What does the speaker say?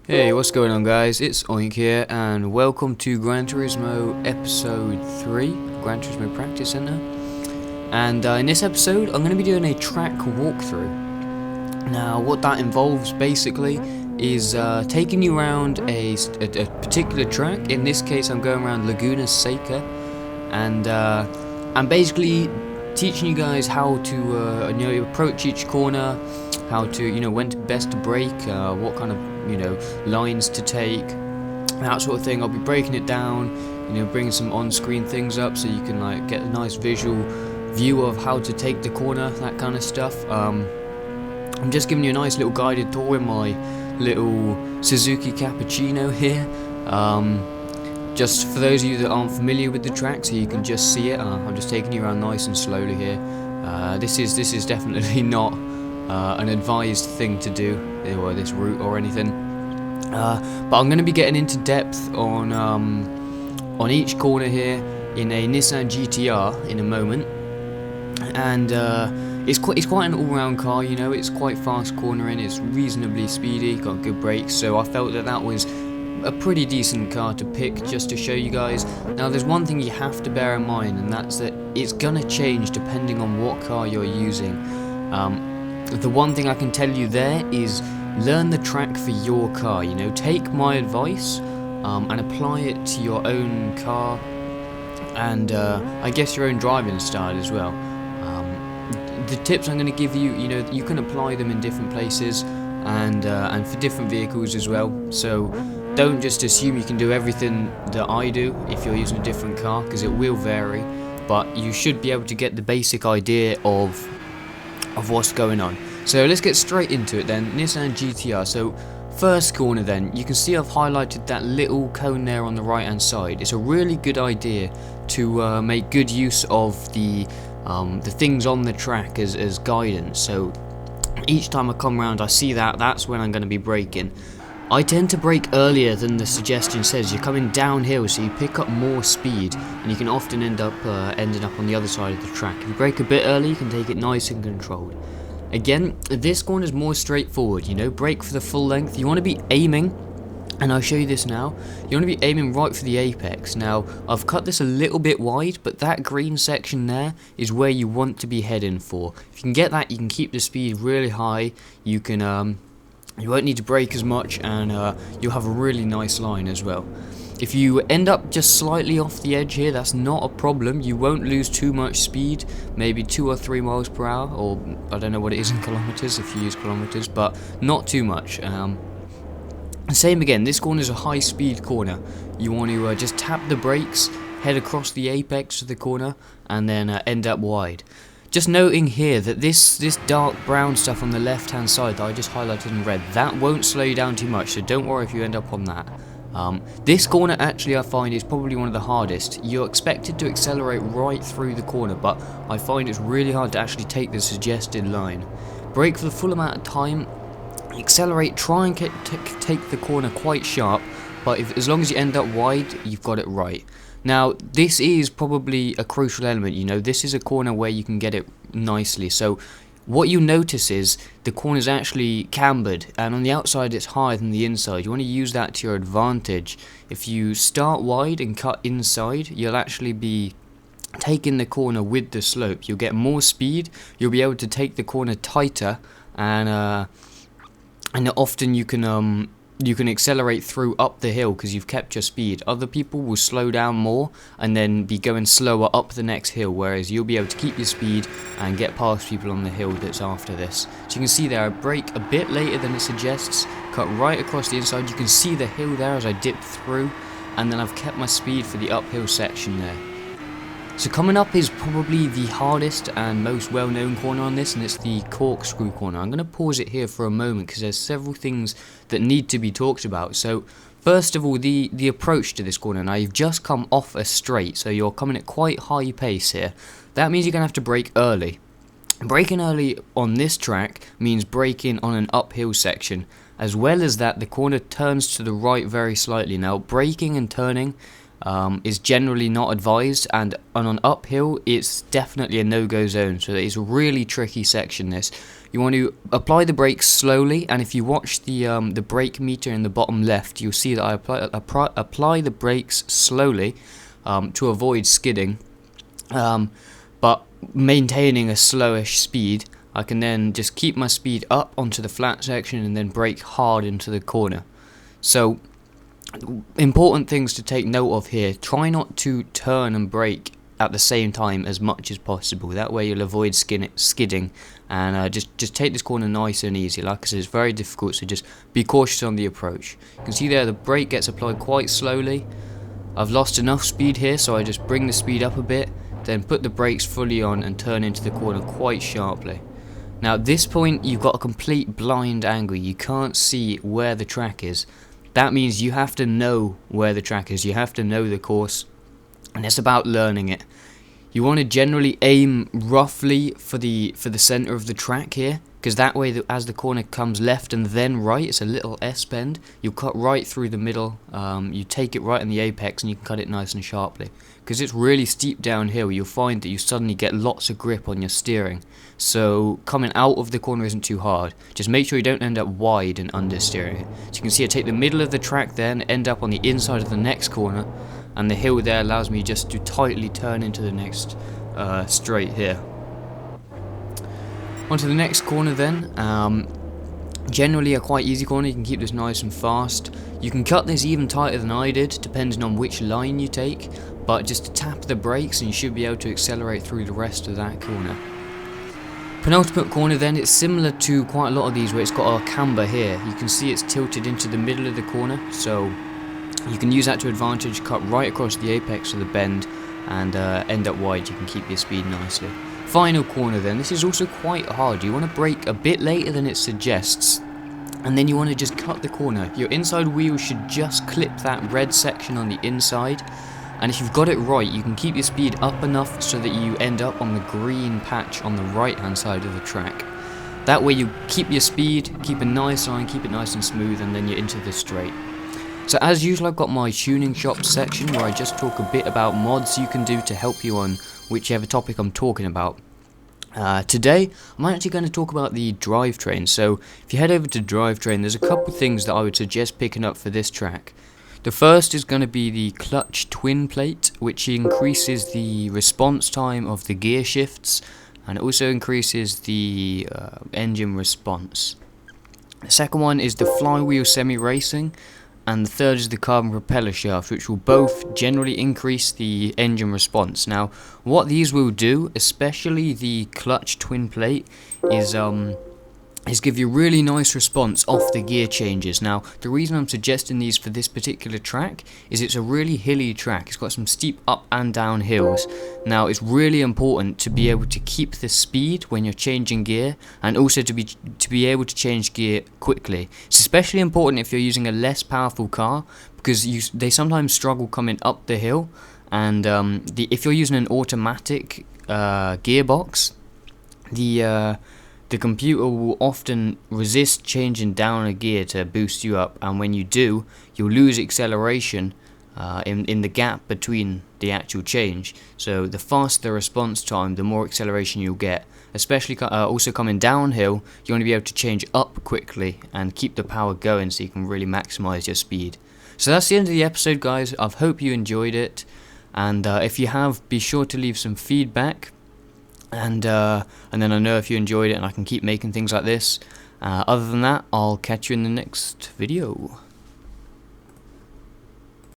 Hey, what's going on guys, it's Oink here and welcome to Gran Turismo Episode 3, Gran Turismo Practice Center. And in this episode I'm going to be doing a track walkthrough. Now what that involves basically is taking you around a particular track. In this case I'm going around Leguna Seca, and I'm basically teaching you guys how to approach each corner, how to when best to brake, what kind of lines to take, that sort of thing. I'll be breaking it down, bringing some on-screen things up so you can get a nice visual view of how to take the corner, that kind of stuff. I'm just giving you a nice little guided tour in my little Suzuki Cappuccino here. Just for those of you that aren't familiar with the track, so you can just see it, I'm just taking you around nice and slowly here. This is definitely not an advised thing to do, or this route or anything, but I'm going to be getting into depth on each corner here in a Nissan GTR in a moment, and it's quite an all-round car. It's quite fast cornering, it's reasonably speedy, got good brakes, so I felt that was a pretty decent car to pick just to show you guys. Now there's one thing you have to bear in mind, and that's that it's gonna change depending on what car you're using. The one thing I can tell you there is learn the track for your car. Take my advice and apply it to your own car, and I guess your own driving style as well. The tips I'm going to give you, you can apply them in different places and for different vehicles as well. So don't just assume you can do everything that I do if you're using a different car, because it will vary. But you should be able to get the basic idea of what's going on. So let's get straight into it then. Nissan GTR. So first corner then, you can see I've highlighted that little cone there on the right hand side. It's a really good idea to make good use of the things on the track as guidance. So each time I come around I see that's when I'm going to be braking. I tend to brake earlier than the suggestion says. You're coming downhill, so you pick up more speed, and you can often end up ending up on the other side of the track. If you brake a bit early, you can take it nice and controlled. Again, this corner is more straightforward. Brake for the full length. You want to be aiming, and I'll show you this now. You want to be aiming right for the apex. Now, I've cut this a little bit wide, but that green section there is where you want to be heading for. If you can get that, you can keep the speed really high. You can you won't need to brake as much, and you'll have a really nice line as well. If you end up just slightly off the edge here, that's not a problem. You won't lose too much speed, maybe 2 or 3 miles per hour, or I don't know what it is in kilometers if you use kilometers, but not too much. Same again, this corner is a high speed corner. You want to just tap the brakes, head across the apex of the corner, and then end up wide. Just noting here that this dark brown stuff on the left hand side that I just highlighted in red, that won't slow you down too much, so don't worry if you end up on that. This corner actually I find is probably one of the hardest. You're expected to accelerate right through the corner, but I find it's really hard to actually take the suggested line. Brake for the full amount of time, accelerate, try and take the corner quite sharp, but as long as you end up wide, you've got it right. Now, this is probably a crucial element. This is a corner where you can get it nicely. So what you notice is the corner is actually cambered, and on the outside it's higher than the inside. You want to use that to your advantage. If you start wide and cut inside, you'll actually be taking the corner with the slope. You'll get more speed, you'll be able to take the corner tighter, and often you can accelerate through up the hill because you've kept your speed. Other people will slow down more and then be going slower up the next hill, whereas you'll be able to keep your speed and get past people on the hill that's after this. So you can see there, I brake a bit later than it suggests, cut right across the inside. You can see the hill there as I dip through, and then I've kept my speed for the uphill section there. So coming up is probably the hardest and most well-known corner on this, and it's the corkscrew corner. I'm going to pause it here for a moment because there's several things that need to be talked about. So first of all, the approach to this corner. Now you've just come off a straight, so you're coming at quite high pace here. That means you're going to have to brake early. Braking early on this track means braking on an uphill section. As well as that, the corner turns to the right very slightly. Now braking and turning is generally not advised, and on an uphill it's definitely a no-go zone. So it's a really tricky section this. You want to apply the brakes slowly, and if you watch the brake meter in the bottom left, you'll see that I apply the brakes slowly to avoid skidding, but maintaining a slowish speed. I can then just keep my speed up onto the flat section and then brake hard into the corner. So important things to take note of here: try not to turn and brake at the same time as much as possible. That way you'll avoid skidding, and just take this corner nice and easy. Like I said, it's very difficult, so just be cautious on the approach. You can see there the brake gets applied quite slowly. I've lost enough speed here, so I just bring the speed up a bit, then put the brakes fully on and turn into the corner quite sharply. Now at this point you've got a complete blind angle, you can't see where the track is. That means you have to know where the track is, you have to know the course, and it's about learning it. You want to generally aim roughly for the center of the track here, because that way as the corner comes left and then right, it's a little S-bend, you'll cut right through the middle, you take it right in the apex and you can cut it nice and sharply. Because it's really steep downhill, you'll find that you suddenly get lots of grip on your steering. So coming out of the corner isn't too hard. Just make sure you don't end up wide and understeering it. So you can see I take the middle of the track there and end up on the inside of the next corner, and the hill there allows me just to tightly turn into the next straight here. Onto the next corner then. Generally a quite easy corner, you can keep this nice and fast. You can cut this even tighter than I did, depending on which line you take, but just tap the brakes and you should be able to accelerate through the rest of that corner. Penultimate corner then, it's similar to quite a lot of these where it's got a camber here. You can see it's tilted into the middle of the corner, so you can use that to advantage, cut right across the apex of the bend and end up wide. You can keep your speed nicely. Final corner then, this is also quite hard. You want to brake a bit later than it suggests, and then you want to just cut the corner. Your inside wheel should just clip that red section on the inside, and if you've got it right, you can keep your speed up enough so that you end up on the green patch on the right hand side of the track. That way you keep your speed, keep a nice line, keep it nice and smooth, and then you're into the straight. So as usual, I've got my tuning shop section where I just talk a bit about mods you can do to help you on whichever topic I'm talking about. Today, I'm actually going to talk about the drivetrain. So if you head over to drivetrain, there's a couple things that I would suggest picking up for this track. The first is going to be the clutch twin plate, which increases the response time of the gear shifts, and it also increases the engine response. The second one is the flywheel semi-racing, and the third is the carbon propeller shaft, which will both generally increase the engine response. Now, what these will do, especially the clutch twin plate, is give you really nice response off the gear changes. Now, the reason I'm suggesting these for this particular track is it's a really hilly track. It's got some steep up and down hills. Now, it's really important to be able to keep the speed when you're changing gear, and also to be able to change gear quickly. It's especially important if you're using a less powerful car, because they sometimes struggle coming up the hill, and if you're using an automatic gearbox, the computer will often resist changing down a gear to boost you up, and when you do, you'll lose acceleration in the gap between the actual change. So the faster the response time, the more acceleration you'll get. Especially also coming downhill, you want to be able to change up quickly and keep the power going so you can really maximize your speed. So that's the end of the episode, guys. I hope you enjoyed it, and if you have, be sure to leave some feedback. And then I know if you enjoyed it, and I can keep making things like this. Other than that, I'll catch you in the next video.